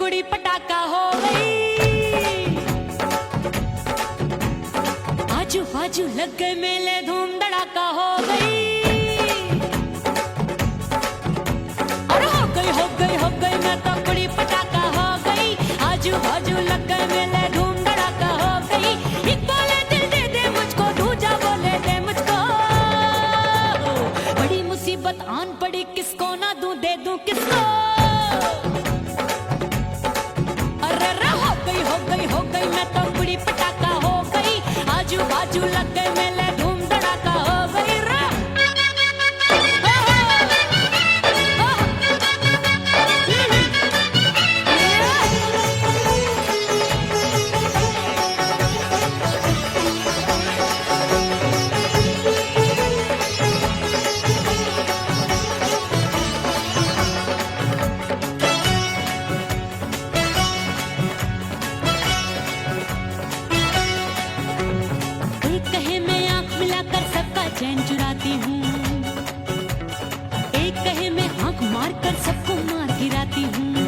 कुड़ी पटाखा हो गई। आजू बाजू लग गए मेले, धूम धड़ाका हो गई। और हो गई मैं तो कुड़ी पटाखा हो गई। आजू बाजू लग गए मेले, धूम धड़ाका हो गई। एक बोले दिल दे दे मुझको, दूजा बोले दे मुझको। बड़ी मुसीबत आन पड़ी, किसको ना दूं दे दूं किसको। हो गई मैं तो कुड़ी पटाखा हो गई। आजू बाजू लग गए मेले, धूम धड़ाका हो गई। चैन चुराती हूँ, एक कहे मैं आंख मार कर सबको मार गिराती हूँ।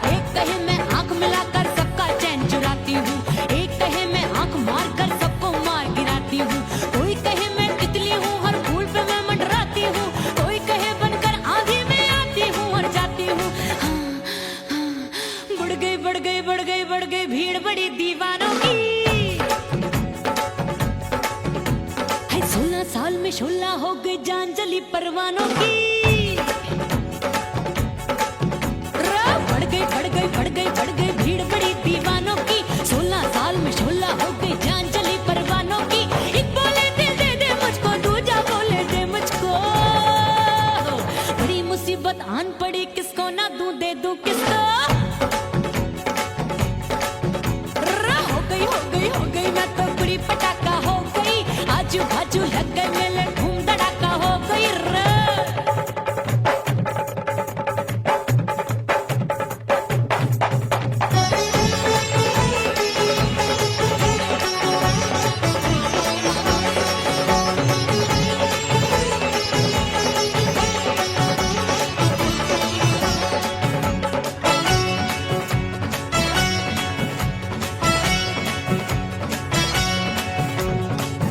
एक कहे मैं आंख मिलाकर सबका चैन चुराती हूँ, एक कहे मैं आंख मार कर सबको मार गिराती हूँ। कोई कहे मैं तितली हूँ, हर फूल पे मैं मंडराती हूँ। कोई कहे बनकर आंधी में आती हूँ और जाती हूँ। बढ़ गई भीड़ बड़ी दीवानों की। 16 साल में शोला हो गई, जान जली परवानों की। बढ़ गई भीड़ बड़ी दीवानों की। 16 साल में शोला हो गई, जान जली परवानों की। एक बोले दिल दे दे मुझको, दूजा बोले दे मुझको। बड़ी मुसीबत आन पड़ी, किसको ना दूं दे दूं किसको। हो गई मैं तो कुड़ी पटाखा हो गई। आजू बाजू लग गए मेले, धूम धड़ाका हो गई।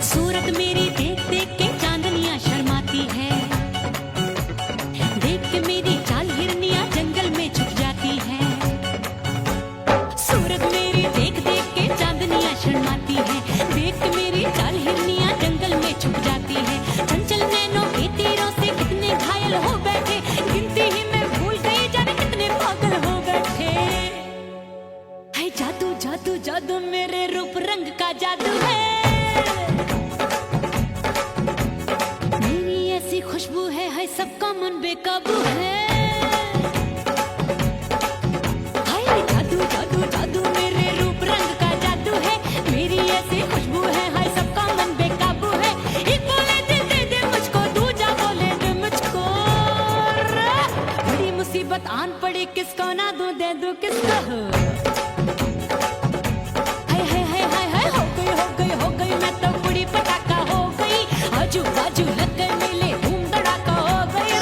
सूरत मेरी देख देख के चांदनियां शर्माती है। देख के मेरी चाल हिरनियां जंगल में छुप जाती है। सूरत मेरी देख देख के चांदनियां शर्माती है। देख के मेरी चाल हिरनियां जंगल में छुप जाती है। चंचल नैनों के तीरों से कितने घायल हो बैठे, गिनती ही मैं भूल गई, जाने कितने पागल हो बैठे। है जादू जादू जादू मेरे रूप रंग का जादू है। खुशबू है सबका मन बेकाबू है। हाय जादू जादू जादू मेरे रूप रंग का जादू है। मेरी ऐसी खुशबू है सबका मन बेकाबू है। एक बोले दिल दे दे मुझको, दूजा बोले दे मुझको। बड़ी मुसीबत आन पड़ी, किसको ना दूं दे दूं किसको। हो गई मैं तो कुड़ी पटाखा हो गई। आजू बाजू लग गए मेले, धूम धड़ाका हो गई।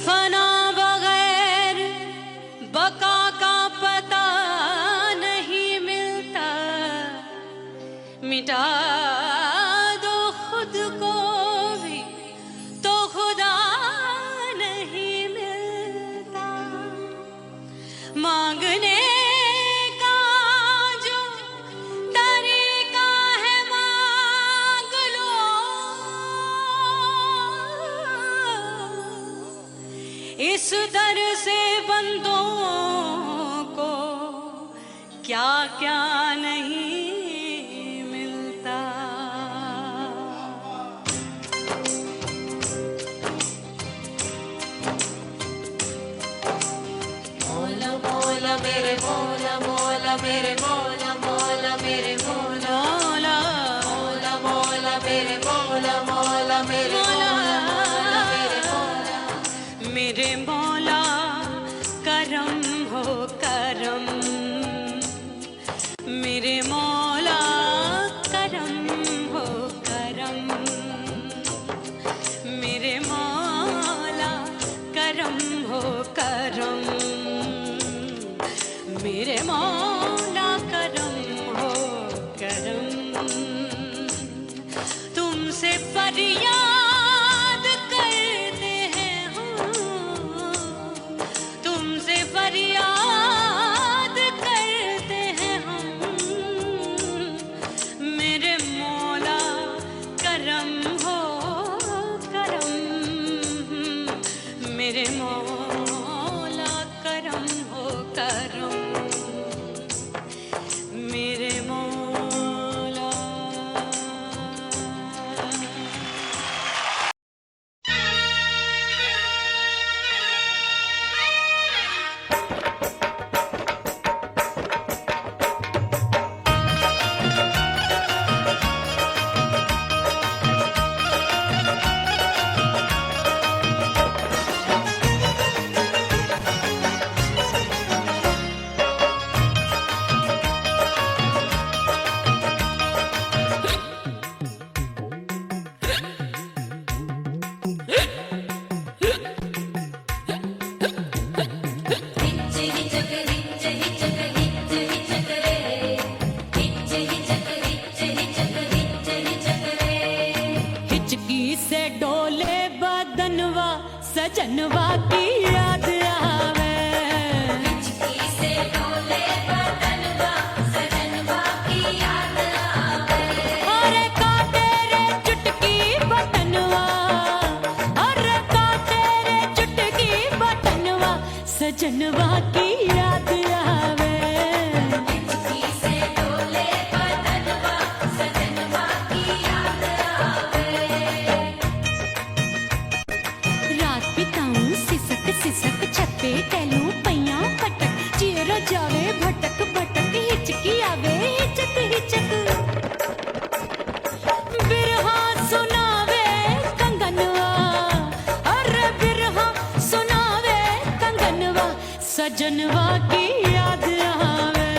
फना बगैर बका का पता नहीं मिलता। मिटा दो खुद को भी तो खुदा नहीं मिलता। मांगने का जो तरीका है मांग लो। इस दर से बंदों को क्या क्या नहीं मिलता। मेरे मौला मौला मेरे मौला मौला मेरे मौला मौला मौला मेरे मौला मौला मेरे मौला मेरे मौला मेरे मौला करम हो करम मेरे मौला करम हो करम मेरे मौला करम हो करम मेरे मौला करम हो करम तुमसे फरियाद करते हैं हम तुमसे फरियाद करते हैं हम मेरे मौला करम हो करम मेरे मौला करम हो करम मेरे मौला हिचकी से डोले बदनवा सजनवा की याद आवे हिचकी से डोले बदनवा सजनवा की याद आवे अरे का तेरे चुटकी बटनवा अरे का तेरे चुटकी बटनवा सजनवा की याद आवे हिचकी से डोले बदनवा सजनवा की याद आवे रात बिताऊं सिसक सिसक छत पे टहलूं पैया पटक चेहरा जावे भटक भटक हिचकी आवे हिचक हिचक बिरहा सुनावे कंगनवा अरे बिरहा सुनावे कंगनवा सजनवा की याद आवे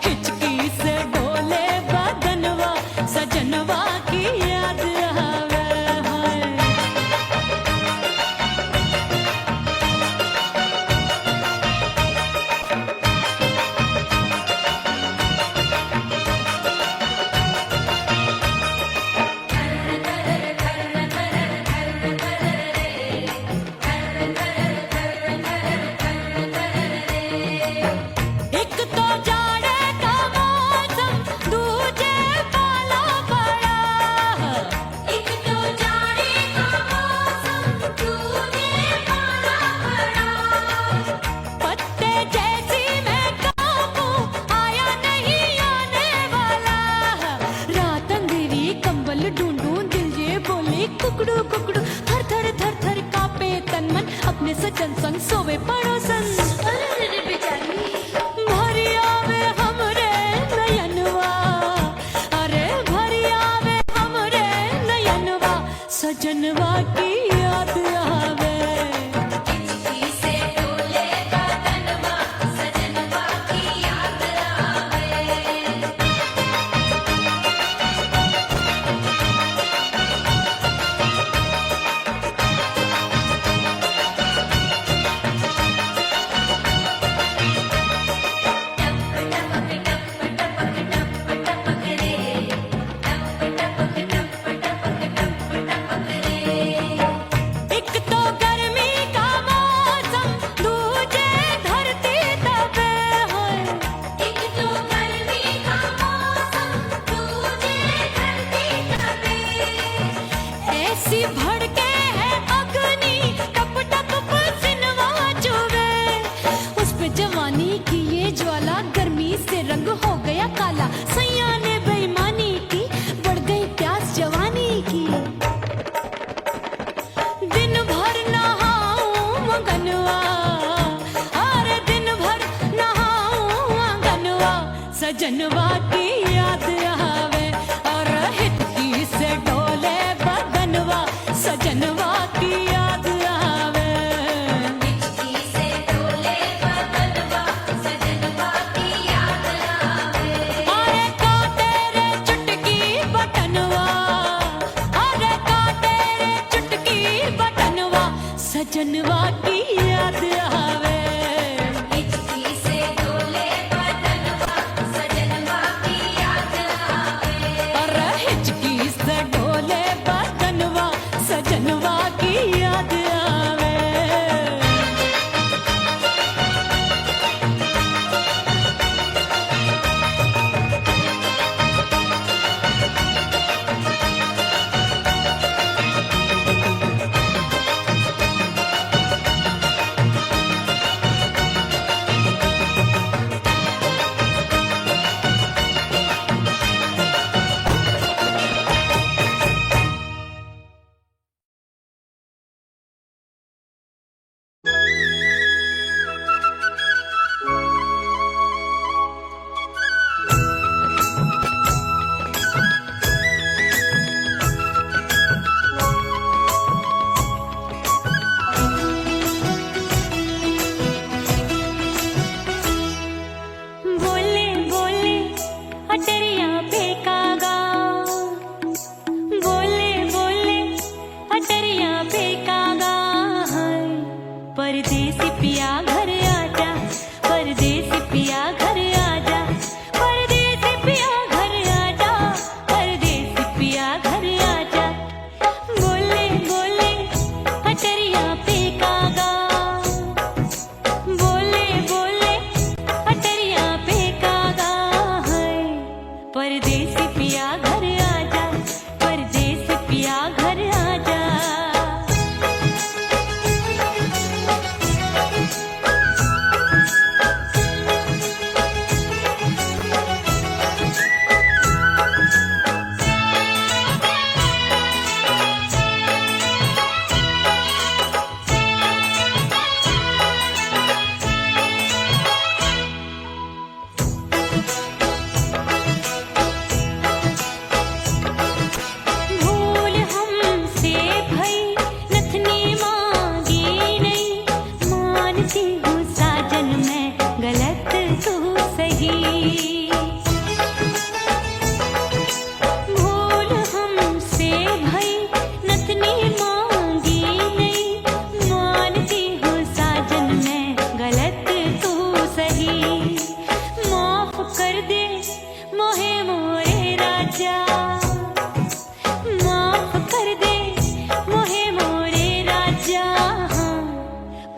हिचकी से डोले बदनवा सजनवा की याद आवे हाय एक तो जाड़े का मौसम दूजे पाला पड़ा एक तो जाड़े का मौसम दूजे पाला पड़ा पत्ते जैसी मैं कांपूं आया नहीं आने वाला रात अंधेरी कंबल ढूंढूं दिल ये बोले कुकड़ू कुकड़ू थर थर थर थर कांपे तन मन अपने सजन संग सोवे पड़ोसन भरिया वे हमरे नयनवा अरे भरिया वे हमरे नयनवा सजनवा की याद आवे हिचकी से डोले बदनवा सजनवा की याद आवे दिन भर नहाऊं मगनवा, अरे दिन भर नहाऊं सजनवा की याद आवे और हिचकी से डोले बदनवा सजनवा की याद आवे हिचकी से डोले बदनवा सजनवा की याद आवे अरे काटे रे चुटकी बटनवा अरे काटे रे चुटकी बटनवा सजनवा की याद आवे हिचकी से डोले बदनवा सजनवा की याद आवे अरे हिचकी से डोले बदनवा सजनवा की याद आवे बोले बोले अटरिया फेंकागा बोले बोले अटरिया फेंकागा हाय परदेसी पिया घर आजा परदेसी पिया घर आजा परदेसी पिया घर आजा परदेसी पिया घर आजा बोले बोले अटरिया फेंकागा बोले बोले अटरिया फेंकागा है परदेसी पिया घर आजा परदेसी पिया घर आजा भूल हमसे भई नथनी मांगी नहीं मानती हूँ साजन मैं गलत तू सही भूल हमसे भई नथनी मांगी नहीं मानती हूँ साजन मैं गलत तू सही माफ कर दे मोहे मोरे राजा माफ कर दे मोहे मोरे राजा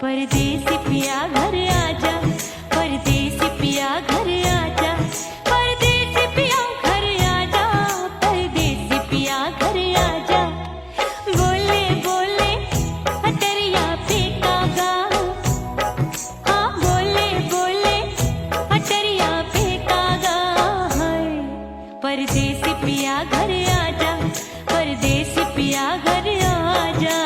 परदेसी पिया घर आजा परदेसी पिया घर आजा परदेसी पिया घर आजा परदेसी पिया घर आजा बोले बोले अटरिया फेंकागा हाँ बोले बोले अटरिया फेंकागा है परदेसी पिया घर आजा परदेसी पिया घर आजा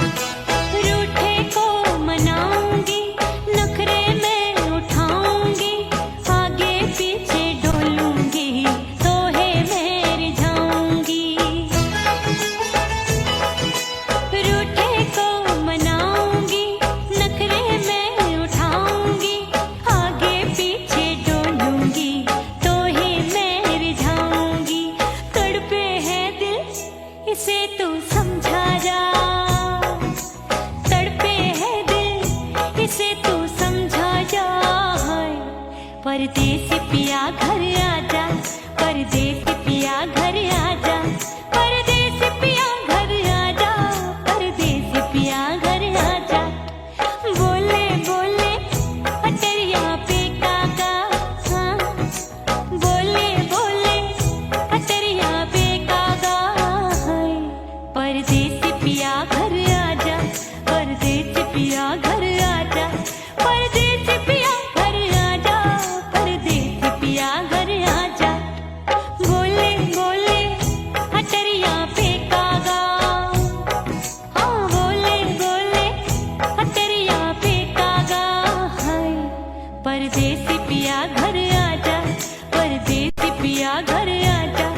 रूठे को मनाऊंगी नखरे में उठाऊंगी आगे पीछे डोलूंगी तोहे मैं रिझाऊंगी रूठे को मनाऊंगी नखरे में उठाऊंगी आगे पीछे डोलूंगी तोहे मैं रिझाऊंगी तड़पे है दिल इसे तू समझा जा तड़पे है दिल इसे तू समझा जा परदेसी पिया घर आजा परदेसी पिया घर आजा परदेसी पिया घर आजा परदेसी पिया घर आजा बोले बोले अटरिया फेंकागा हाँ बोले बोले अटरिया फेंकागा परदेसी पिया घर आजा, परदेसी पिया घर आजा, परदेसी पिया घर आजा। गोले गोले हटरिया पे कागा, हाँ गोले गोले हटरिया पे कागा। हाय परदेसी पिया घर आजा, परदेसी पिया घर आजा,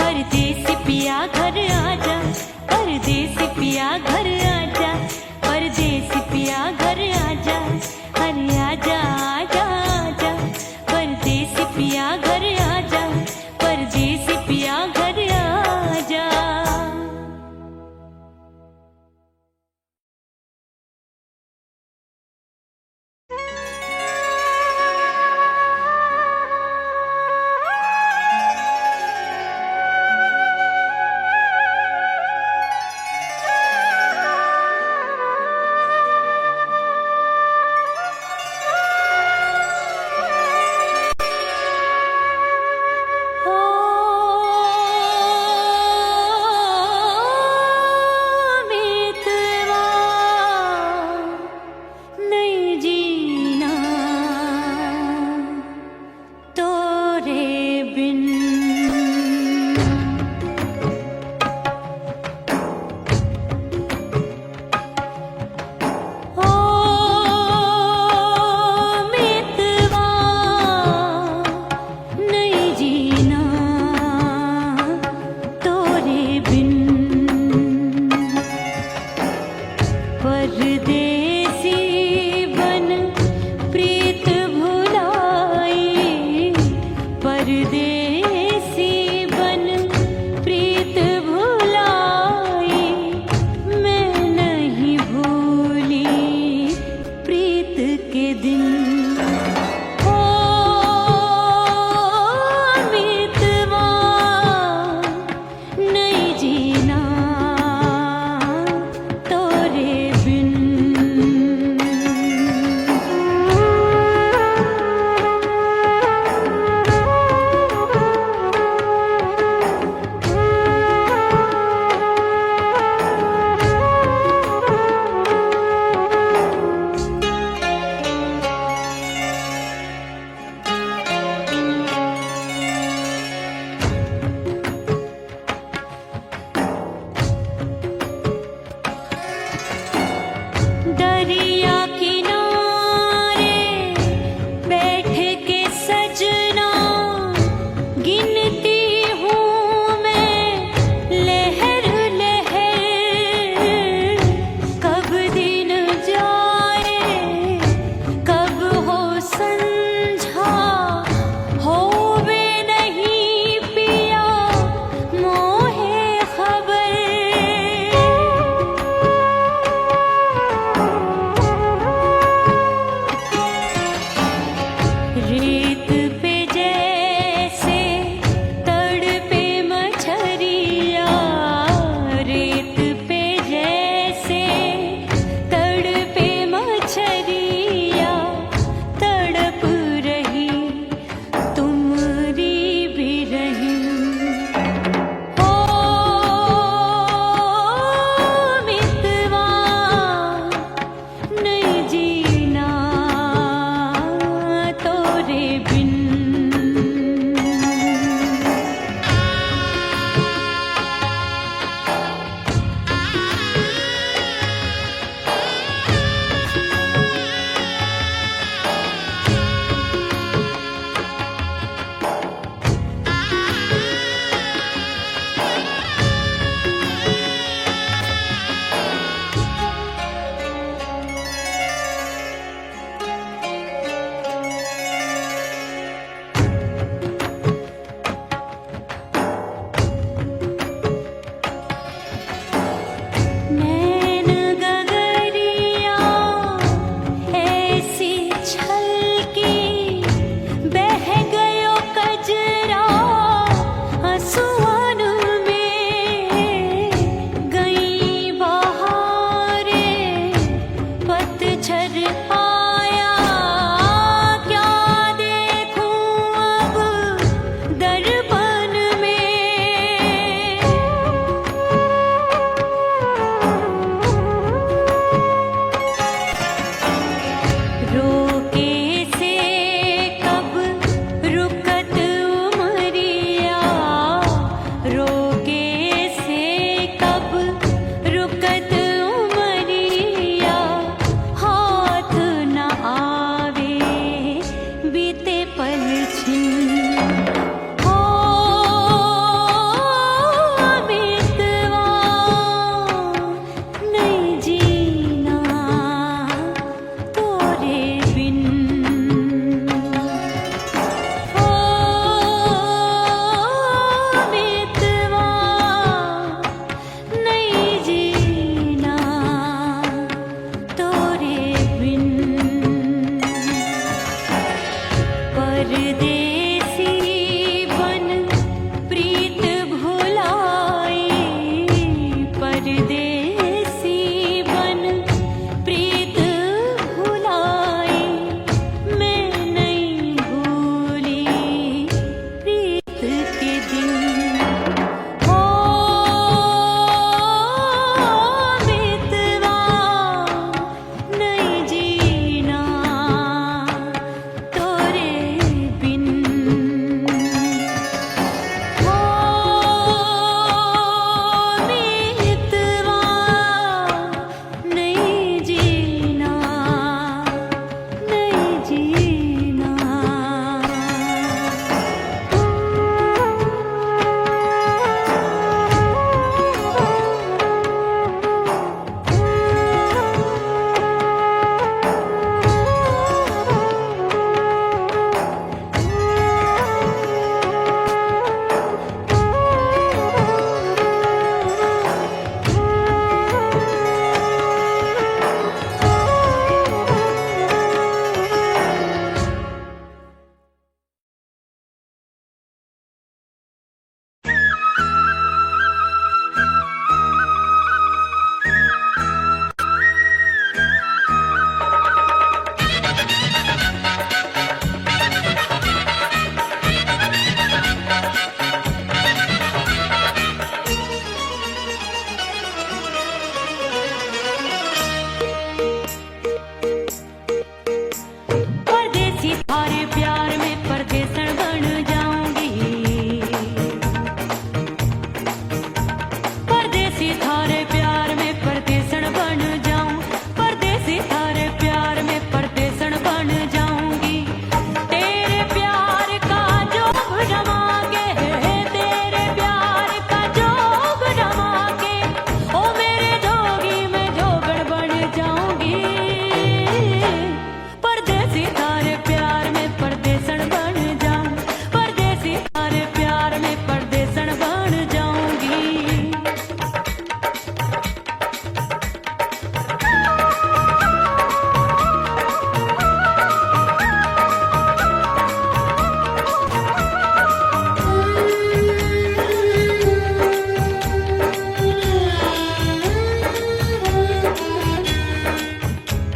परदेसी पिया घर आजा, परदेसी पिया घर आजा, परदेसी पिया घर आजा। अरे आजा आजा आजा, परदेसी पिया घर आजा, परदेसी पिया घर आजा।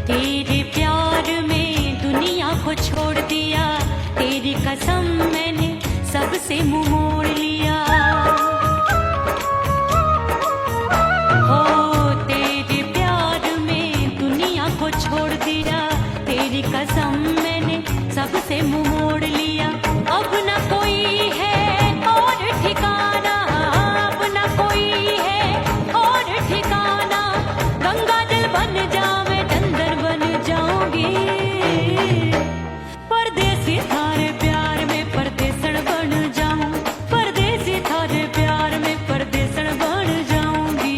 तेरे प्यार में दुनिया को छोड़ दिया, तेरी कसम मैंने सबसे मुंह मोड़ लिया। हो तेरे प्यार में दुनिया को छोड़ दिया, तेरी कसम मैंने सबसे मुंह मोड़ लिया। अब न कोई है और ठिकाना, अब न कोई है और ठिकाना। गंगा जल बन जाऊं, चंदन बन जाऊंगी। परदेसी थारे प्यार में परदेसन बन जाऊं, परदेसी थारे प्यार में परदेसन बन जाऊंगी।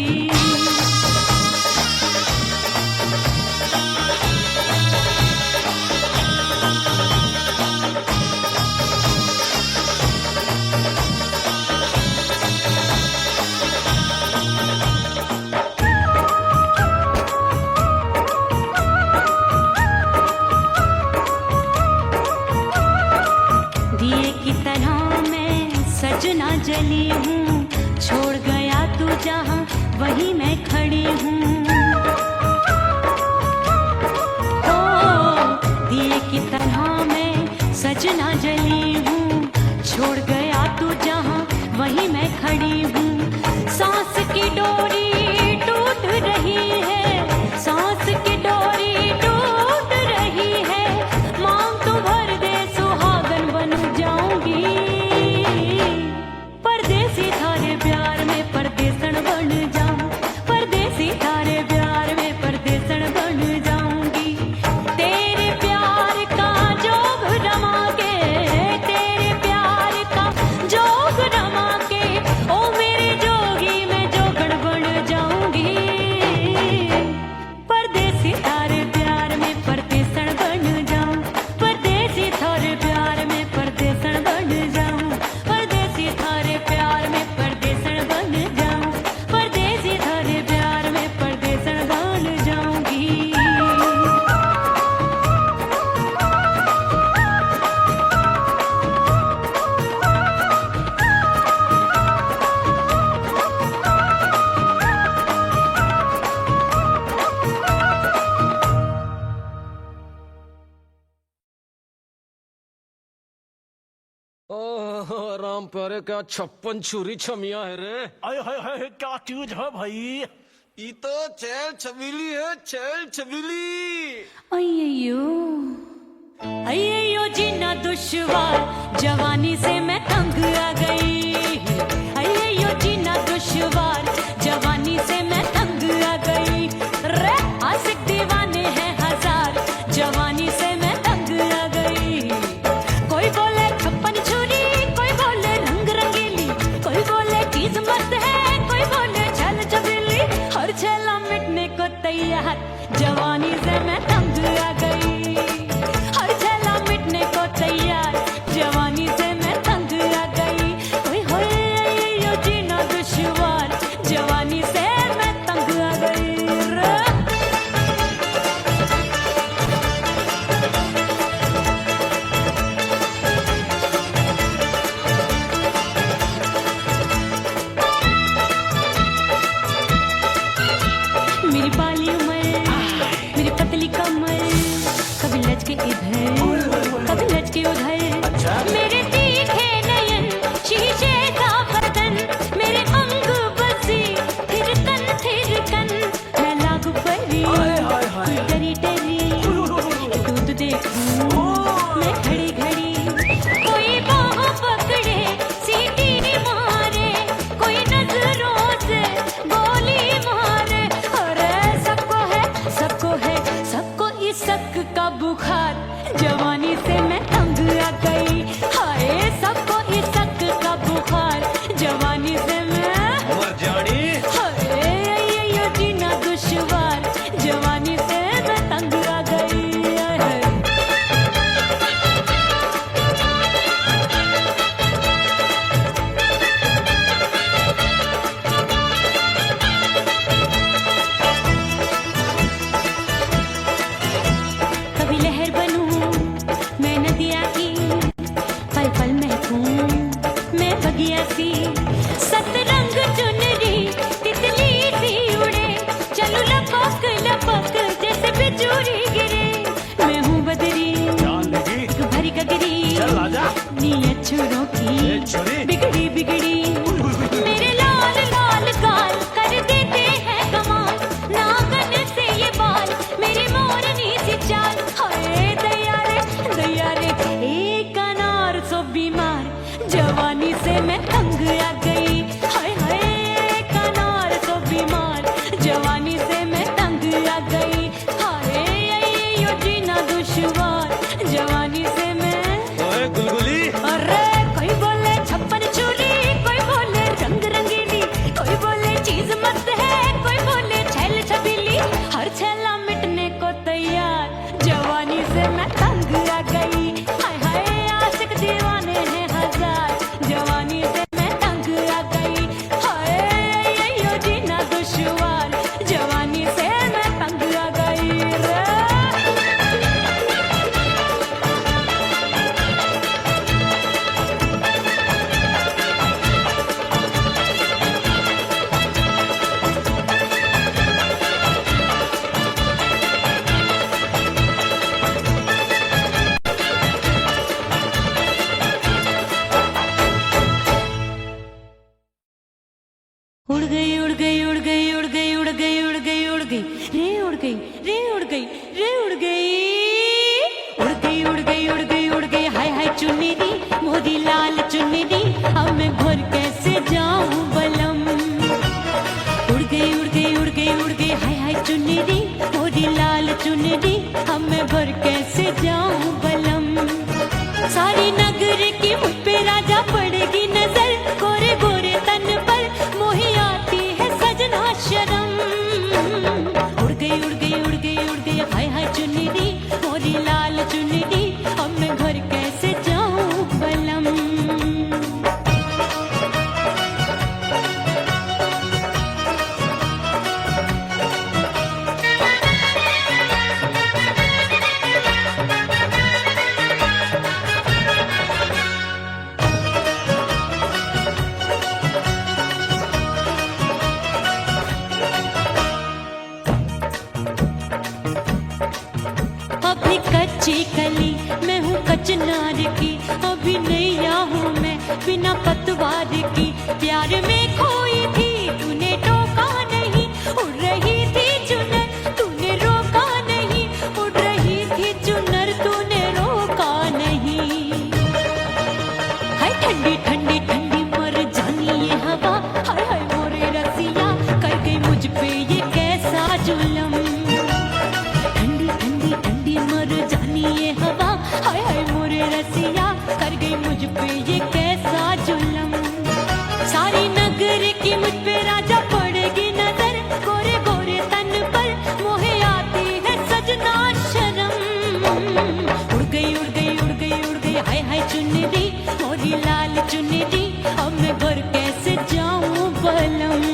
दिए की तरह मैं सजना जली हूँ, छोड़ गया तू जहाँ वहीं मैं खड़ी हूँ। ओ दिए की तरह मैं सजना जली हूँ, छोड़ गया तू जहाँ वहीं मैं खड़ी हूँ। सांस की डोरी टूट रही है, सांस की डोरी टूट रही है। मांग तू भर दे सुहागन बन जाऊंगी। परदेसी थारे प्यार में परदेसन बन जाऊं, परदेसी थारे प्यार में परदेसन बन जाऊंगी। तेरे प्यार का जोग रमा के, तेरे प्यार का जोग रमा के, ओ मेरे जोगी मैं जोगण बन जाऊंगी। परदेसी थारे प्यार में परदेसन बन जाऊं, परदेसी थारे प्यार में परदेसन बन जाऊं, परदेसी थारे प्यार में परदेसन बन जाऊं, परदेसी थारे प्यार में परदेसन बन जाऊंगी। ओह राम प्यारे, क्या 56 छुरी छमिया है रे। आय हाय हाय क्या चीज है भाई। ये तो चैल छबीली है, चैल छबीली। अय्यो अय्यो जीना दुश्वार, जवानी से मैं तंग आ गई। अय्यो जीना दुश्वार, जवानी से मैं तंग आ गई। रे आशिक दीवाने हैं हजार, जवानी से मैं तंग आ गई। कोई बोले 56 छुरी, कोई बोले रंग रंगीली, कोई बोले चीज मस्त है, कोई बोले छल छबीली। हर छेला मिटने को तैयार, जवानी से मैं तंग आ गई। हर छेला मिटने को तैयार, जवानी से मैं तंग आ गई। ओए होए यो जीना दुश्वार, जवानी से मैं तंग आ गई। मेरी बाली उम्र, मेरी पतली कमर, कभी लचके इधर कभी लचके उधर। मेरे तीखे नयन, शीशे का बदन, मेरे अंग बसी थिरकन थिरकन। मैं लागू परी डरी डरी, दूध देखूं मैं घड़ी घड़ी। कोई बाह पकड़े सीटी मारे, कोई नजरों से गोली मारे। अरे सबको है सबको इस शक का बुखार, जवानी से मैं तंग आ गई। हाय सबको इस शक का बुखार, जवानी से मैं मर जानी। हाय यो जीना दुश्वार, जवानी से मैं तंग आ गई। हाय। कभी लहर बनूं मैं नदिया की, पल पल महकूं मैं बगिया सी। सतरंग चुनरी तितली सी उड़े, चलूं लपक लपक जैसे चूरी गिरे मैं हूँ बदरी जान लगी भरी गगरी चल आजा नीयत छुरों की ये छुरी बिगड़ी बिगड़ी मेरे लाल लाल गाल कर देते हैं कमाल नागन से ये बाल मेरी मोरनी सी चाल हाय दैया रे एक अनार सो बीमार जवानी से मैं तंग आ गई हाय हाय एक अनार सो बीमार जवानी से मैं तंग आ गई हाय यो जीना दुश्वार जवानी से मैं ओए गुलगुली अरे कोई बोले छप्पन छुरी कोई बोले रंग रंगीली कोई बोले चीज मस्त है कोई बोले छैल छबीली हर छैला मिटने को तैयार जवानी से मैं तंग आ गई हाय हाय आशिक दीवाने हैं हजार जवानी से मैं तंग आ गई हाय यो जीना दुश्वार जवानी से मैं तंग आ गई रे उड़ गई उड़ गई उड़ गई उड़ गई उड़ गई उड़ गई उड़ गई रे उड़ गई रे उड़ गई रे उड़ गई उड़ गई उड़ गई उड़ गई उड़ गई हाय हाय चुन्नी मोदी लाल चुन्नी अब मैं घर कैसे जाऊं बलम उड़ गई उड़ गई उड़ गई उड़ गई हाय हाय चुन्नी मोदी लाल चुन्नी अब मैं घर कैसे जाऊं बलम सारी नगर की मुझ पे राजा पड़ेगी नजर गोरे गोरे तन पर मोही आती है सजना शर्म उड़ गई उड़ गई उड़ गई उड़ गई हाय हाय चुन्नी मोरी लाल चुन्नी अब मैं घर कैसे जाऊं बलम अभी कच्ची कली मैं हूँ कचनार की अभी नैया हूँ मैं बिना पतवार की प्यार में खोई थी तूने टोका नहीं उड़ रही थी चुनर तूने रोका नहीं उड़ रही थी चुनर तूने रोका नहीं हाय ठंडी ठंडी ठंडी मर जानी ये हवा हाय हाय मोरे रसिया कर गई मुझ पे ये कैसा जुलम ठंडी ठंडी ठंडी मर जानी ये हवा हाय हाय मोरे रसिया कर गई मुझ पे ये कैसा जुलम सारी नगर की मुझ पे राजा पड़ेगी नजर गोरे गोरे तन पर मोहे आती है सजना शर्म उड़ गई उड़ गई उड़ गई उड़ गई हाय हाय चुन्नी मोरी लाल चुन्नी अब मैं घर कैसे जाऊं बलम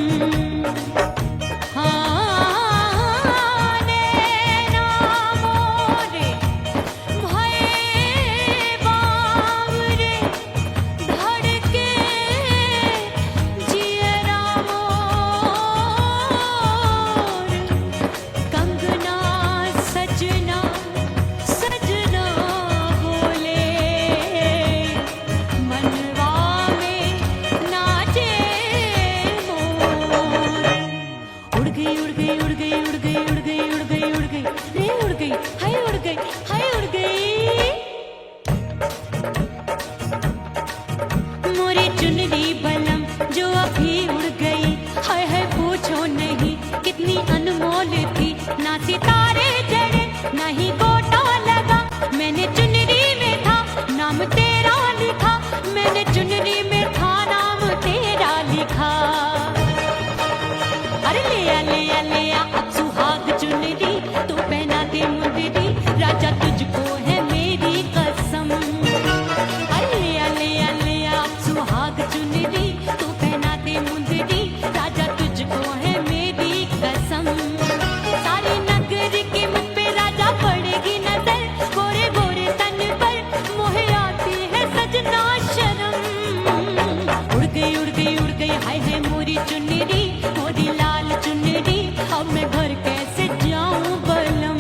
अब मैं घर कैसे जाऊं बलम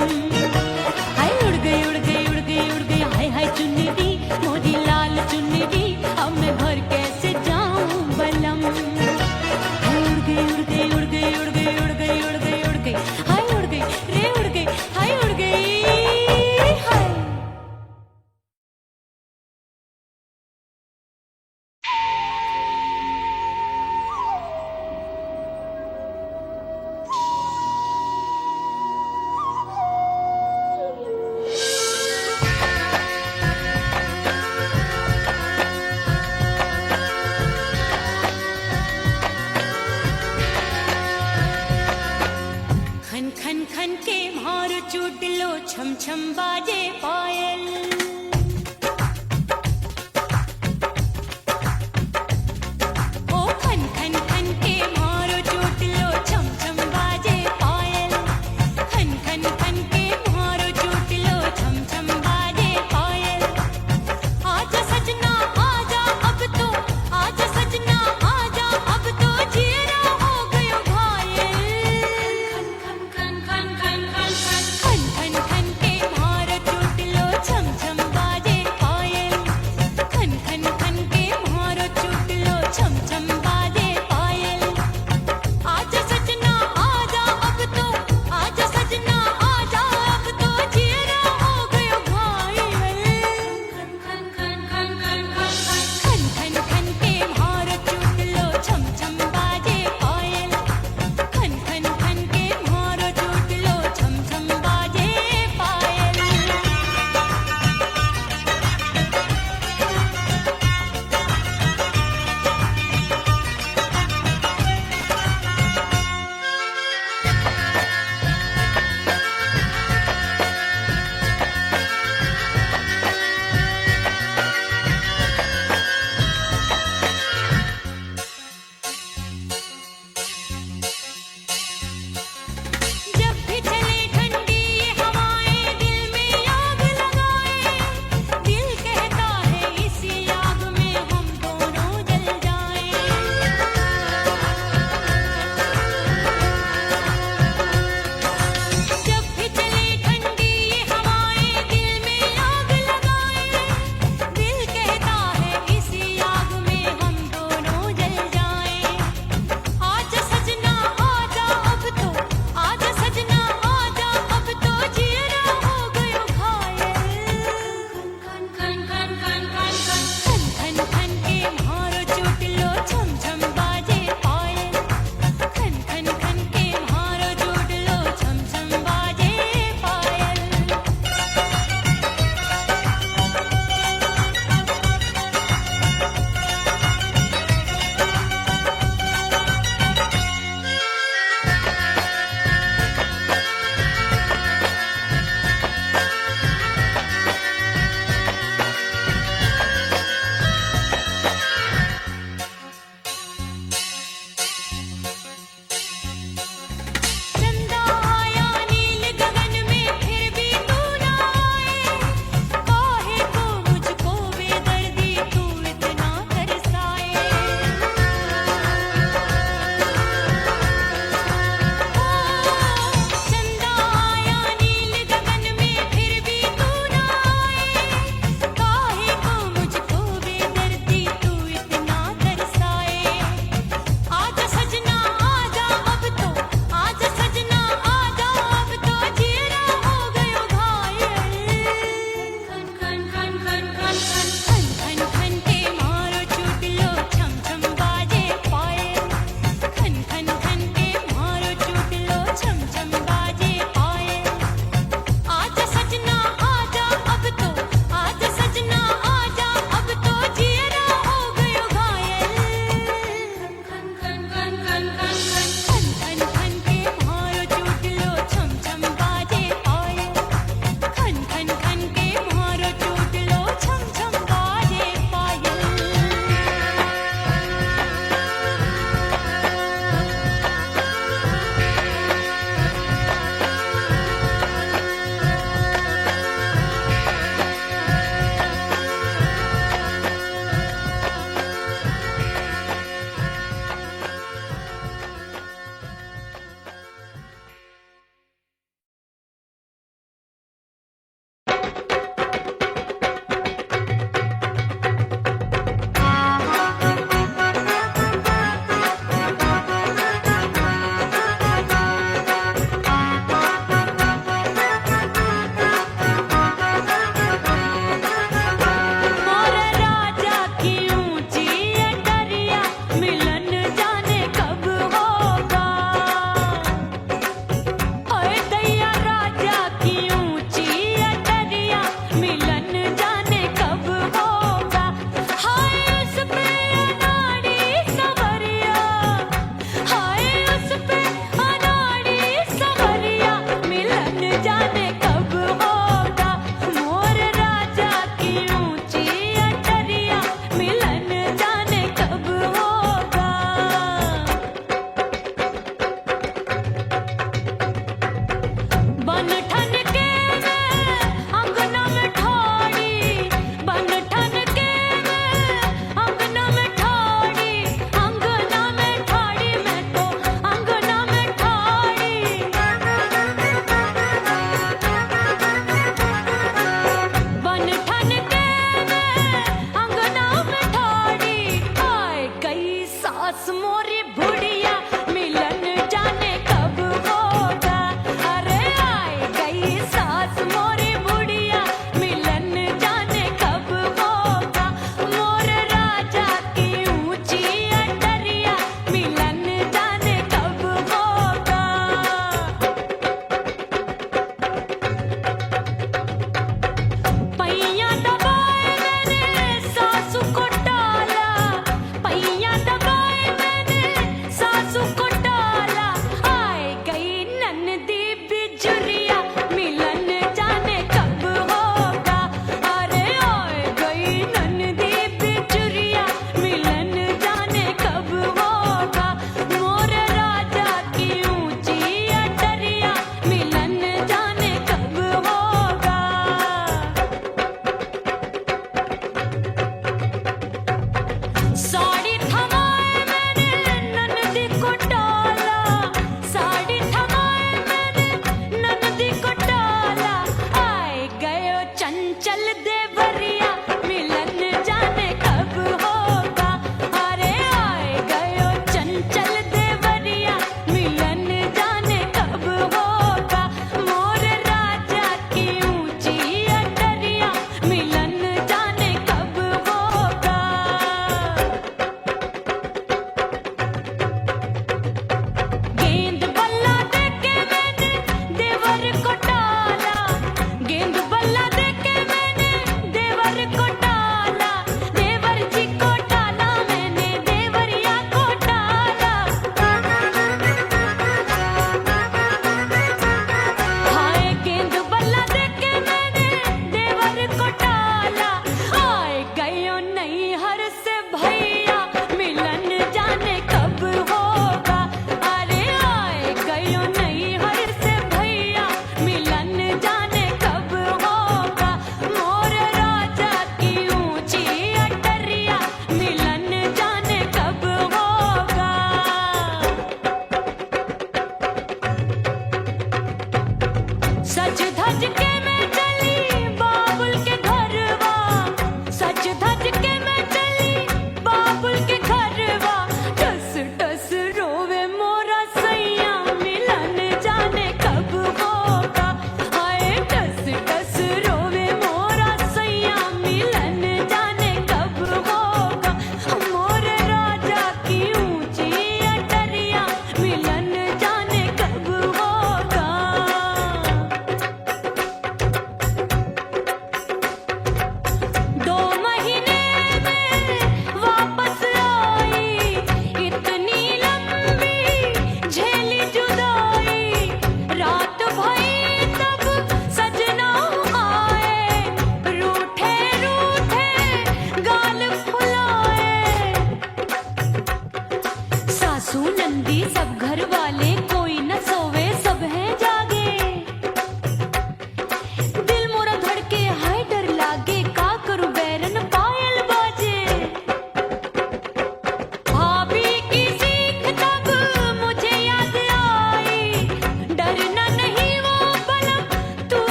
छम बाजे पायल। ओ खन खन खन के मारो चोट लो, छम छम बाजे पायल। खन खन खन के मारो चोट लो, छम छम बाजे पायल। आजा सजना आजा अब तो, आजा सजना आजा अब तो, जीरा हो गयो घायल। खन खन खन खन खन खन खन खन खन के मारो चोट लो, छम छम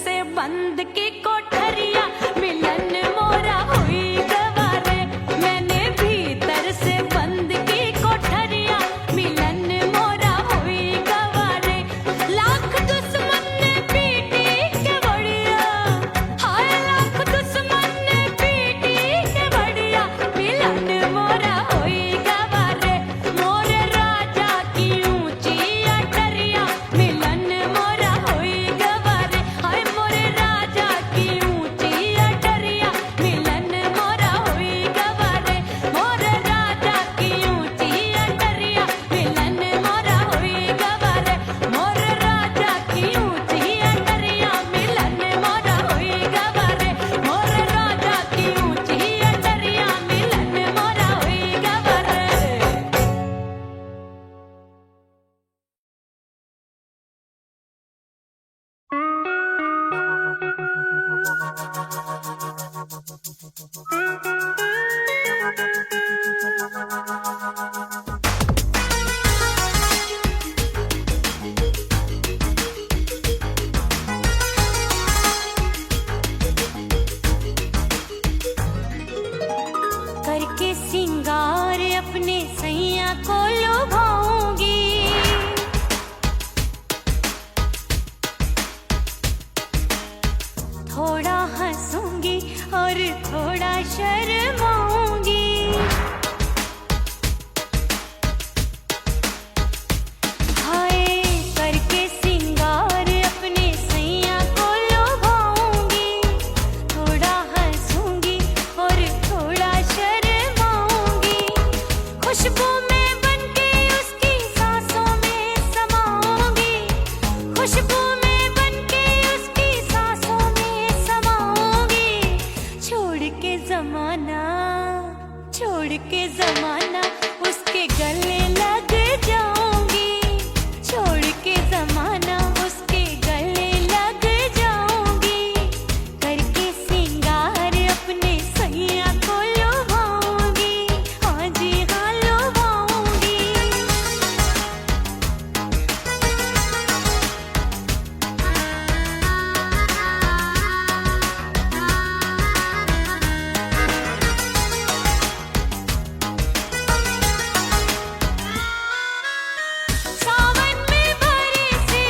से बंद की कोठरिया मिलन मोरा हुई गवारे मैंने भीतर से बंद की कोठरिया मिलन मोरा हुई गवारे लाख दुश्मन ने पीटी के बढ़िया हाय लाख दुश्मन ने पीटी के बढ़िया मिलन मोरा हुई गवारे मोरे राजा की ऊंची अटरिया मिलन मोरा हुई गवारे हाय मोरे राजा की ऊंची अटरिया मिलन मोरा हुई गवारे मोरे राजा की ऊंची अटरिया मिलन मोरा हुई गवारे मोरे राजा की ऊंची अटरिया मिलन मोरा हुई गवारे मोरे राजा की ऊंची अटरिया मिलन मोरा हुई गवारे करके सिंगार अपने सैया को लुभाऊंगी थोड़ा हंसूंगी और थोड़ा शर्माऊंगी हाय करके सिंगार अपने सैया को लुभाऊंगी थोड़ा हंसूंगी और थोड़ा शर्माऊंगी खुशबू में बनके उसकी सांसों में समाऊंगी खुशबू में बनके उसकी सांसों में समाऊंगी छोड़ के जमाना उसके गले लग जाऊंगी छोड़ के जमाना उसके गले लग जाऊंगी करके सिंगार अपने सैया को लुभाऊंगी हाँ जी हाँ लुभाऊंगी सावन में बरसे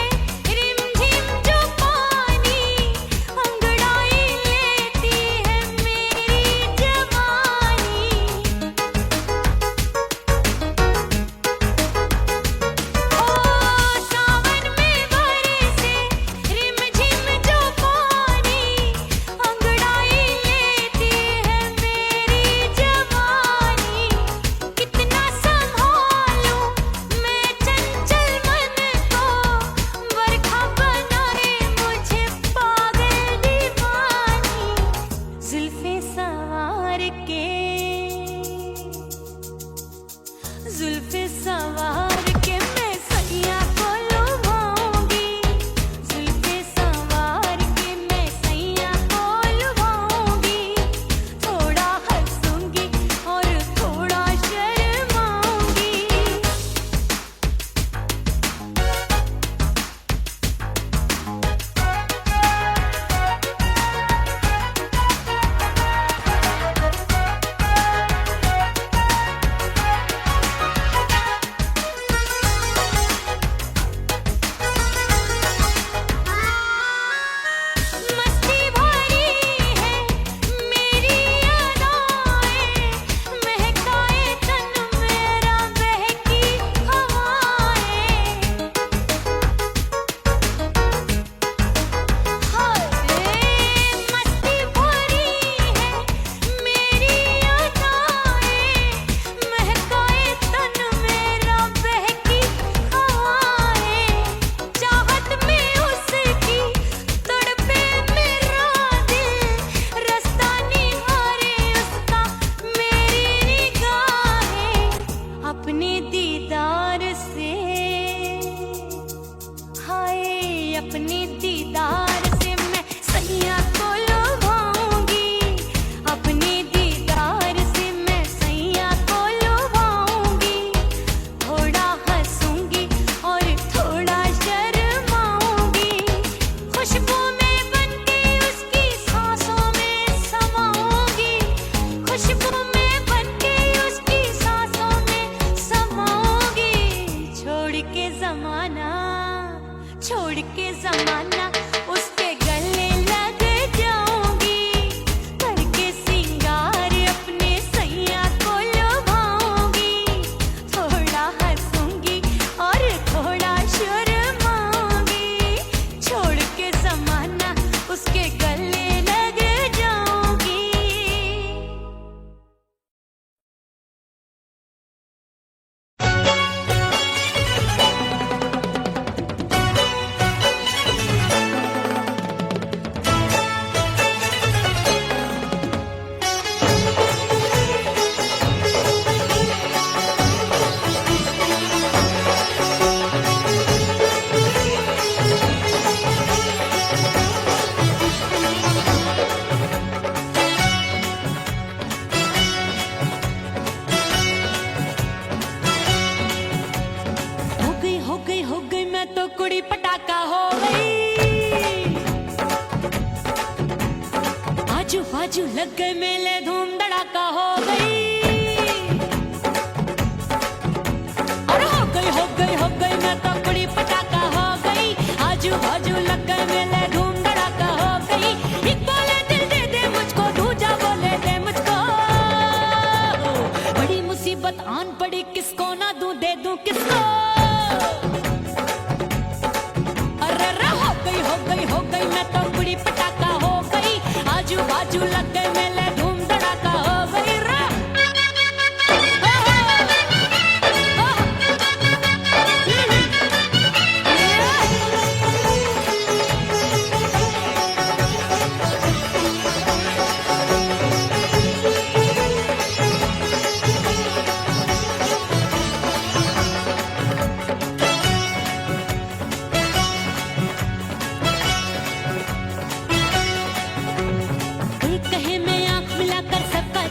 रिमझिम जो पानी अंगड़ाई लेती है मेरी जवानी ओ सावन में बरसे रिमझिम जो पानी अंगड़ाई लेती है मेरी जवानी कितना संभालूं मैं चंचल मन को बरखा बनाए मुझे पागल दीवानी जुल्फे सवार के मैं सैया को लुभाऊंगी जुल्फे सवार के मैं सैया को लुभाऊंगी थोड़ा हंसूंगी और थोड़ा शर्माऊंगी मस्ती भरी है मेरी अदाएं महकाए तन मेरा बहकी हवाएं हाय मस्ती भरी है मेरी अदाएं महकाए तन मेरा बहकी हवाएं चाहत में उसकी तड़पे मेरा दिल रास्ता निहारे उसका मेरी निगाहें अपने दीदार से हाय अपने दीदार से मैं सैया को लुभाऊंगी अपने दीदार से मैं सैया को लुभाऊंगी थोड़ा हंसूंगी और थोड़ा शर्माऊंगी खुशबू में बन बहाना, छोड़ के जमाना उसके गले लग जाऊंगी, करके सिंगार अपने सैया को लुभाऊंगी, थोड़ा हंसूंगी और थोड़ा शर्माऊंगी, छोड़ के जमाना उसके गले लग जाऊंगी। हो गई मैं तो कुड़ी पटाखा हो गई, आजू बाजू लग गए मेले धूम धड़ाका हो गई, और हो गई मैं तो कुड़ी पटाखा हो गई, आजू बाजू लग गए मेले धूम धड़ाका हो गई। एक बोले दिल दे दे मुझको, दूजा बोले दे मुझको, बड़ी मुसीबत आन पड़ी, किसको ना दूं दे दूं किसको। हो गई मैं तो कुड़ी पटाखा हो गई, आजू बाजू लग गए मेले धूम धड़ाका हो गई रे।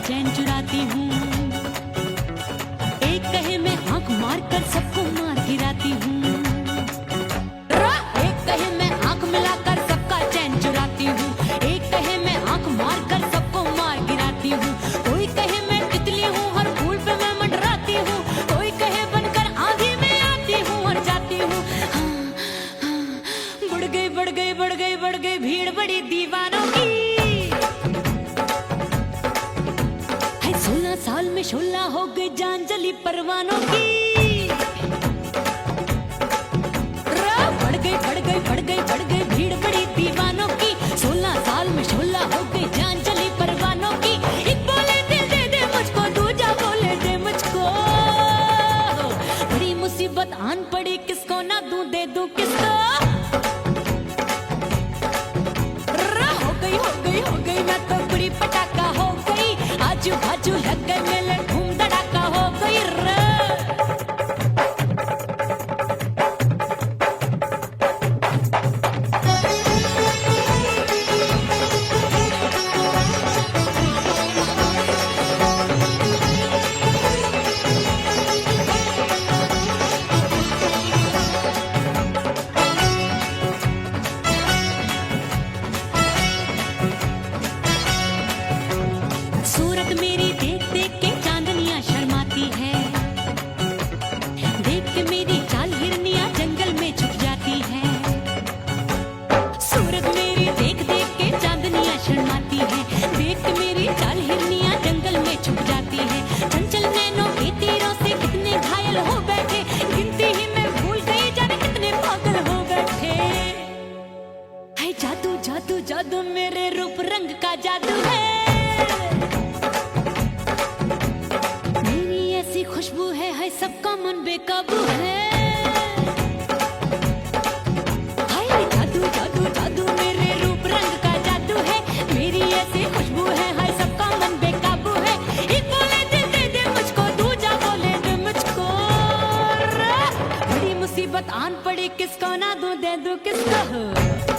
चैन चुराती हूँ, एक कहे मैं आंख मार कर सबको मार गिराती हूँ, एक कहे मैं आंख मिलाकर सबका चैन चुराती हूँ, एक कहे मैं आंख मार कर सबको मार गिराती हूँ, कोई कहे मैं तितली हूँ हर फूल पे मैं मंडराती हूँ, कोई कहे बनकर आंधी में आती हूँ और जाती हूँ। बढ़ गई भीड़ बड़ी दीवानों की, 16 साल में शोला हो गई जान जली परवानों की। बढ़ गई भीड़ बड़ी दीवानों की, 16 साल में शोला हो गई जान जली परवानों की। एक बोले दिल दे दे मुझको, दूजा बोले दे मुझको, बड़ी मुसीबत आन पड़ी, किसको ना दूं दे दूं किसको। हो गई मैं तो कुड़ी पटाखा हो गई, आजू बाजू लग गए मेले धूम धड़ाका हो गई रे। सूरत मेरी देख देख के चांदनियां शर्माती है, देख के मेरी चाल हिरनियां जंगल में छुप जाती है। सूरत मेरी देख देख के चांदनियां शर्माती है, देख के मेरी चाल हिरनियां जंगल में छुप जाती है। चंचल नैनों के तीरों से कितने घायल हो बैठे, गिनती ही मैं भूल गई जाने कितने पागल हो बैठे। है जादू जादू जादू मेरे रूप रंग का जादू है, खुशबू है सबका मन बेकाबू है। हाय जादू जादू जादू मेरे रूप रंग का जादू है, मेरी ऐसी खुशबू है हाय सबका मन बेकाबू है। एक बोले दिल दे दे मुझको, दूजा बोले दे मुझको, बड़ी मुसीबत आन पड़ी, किसको ना दूं दे दूं किसको।